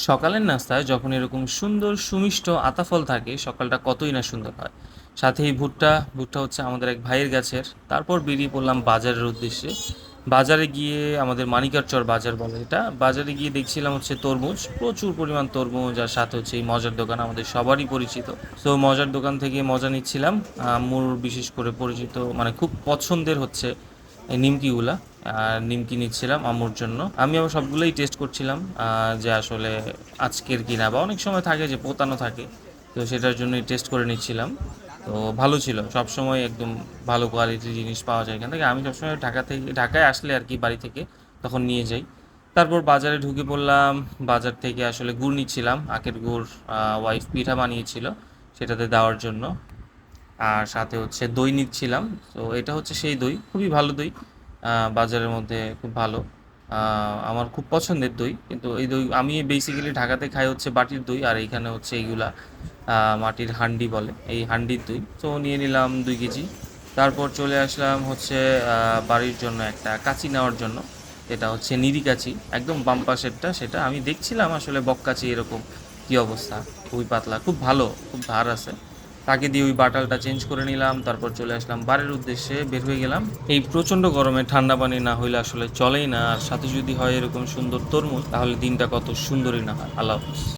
সকালের নাস্তায় যখন এরকম সুন্দর সুমিষ্ট আতাফল থাকে সকালটা কতই না সুন্দর হয়। সাথে এই ভুট্টা হচ্ছে আমাদের এক ভাইয়ের গাছের। তারপর বেরিয়ে পড়লাম বাজারের উদ্দেশ্যে। বাজারে গিয়ে আমাদের মানিকারচর বাজার বলে এটা, বাজারে গিয়ে দেখছিলাম হচ্ছে তরমুজ, প্রচুর পরিমাণ তরমুজ, আর সাথে হচ্ছে এই মজার দোকান আমাদের সবারই পরিচিত। সো মজার দোকান থেকে মজা নিচ্ছিলাম। আম্মুর বিশেষ করে পরিচিত মানে খুব পছন্দের হচ্ছে এই নিমকিগুলা। আর নিমকি নিচ্ছিলাম আম্মুর জন্য। আমি আবার সবগুলোই টেস্ট করছিলাম, যে আসলে আজকের কিনা, বা অনেক সময় থাকে যে পোতানো থাকে, তো সেটার জন্যই টেস্ট করে নিচ্ছিলাম। তো ভালো ছিল, সবসময় একদম ভালো কোয়ালিটির জিনিস পাওয়া যায় এখান থেকে। আমি সবসময় ঢাকায় আসলে আর কি বাড়ি থেকে তখন নিয়ে যাই। তারপর বাজারে ঢুকে পড়লাম। বাজার থেকে আসলে গুড় নিচ্ছিলাম, আখের গুড়। ওয়াইফ পিঠা বানিয়েছিল সেটাতে দেওয়ার জন্য। আর সাথে হচ্ছে দই নিচ্ছিলাম। তো এটা হচ্ছে সেই দই, খুবই ভালো দই। বাজারের মধ্যে খুব ভালো। আমার খুব পছন্দের দই, কিন্তু এই দই আমি বেসিক্যালি ঢাকাতে খাই হচ্ছে বাটির দই, আর এইখানে হচ্ছে এইগুলা মাটির হান্ডি বলে, এই হান্ডির দই। তো নিয়ে নিলাম 2 কেজি। তারপর চলে আসলাম হচ্ছে বাড়ির জন্য একটা কাঁচি নেওয়ার জন্য। এটা হচ্ছে নিরি কাঁচি, একদম বাম পাশেরটা। সেটা আমি দেখছিলাম আসলে বককাচি এরকম কী অবস্থা, খুবই পাতলা, খুব ভালো, খুব ধার আছে। তাকে দিয়ে ওই বাটালটা চেঞ্জ করে নিলাম। তারপর চলে আসলাম বাড়ির উদ্দেশ্যে, বের হয়ে গেলাম। এই প্রচণ্ড গরমে ঠান্ডা পানি না হইলে আসলে চলেই না, আর সাথে যদি হয় এরকম সুন্দর তরমুজ, তাহলে দিনটা কত সুন্দরই না হয়। আল্লাহ হাফিজ।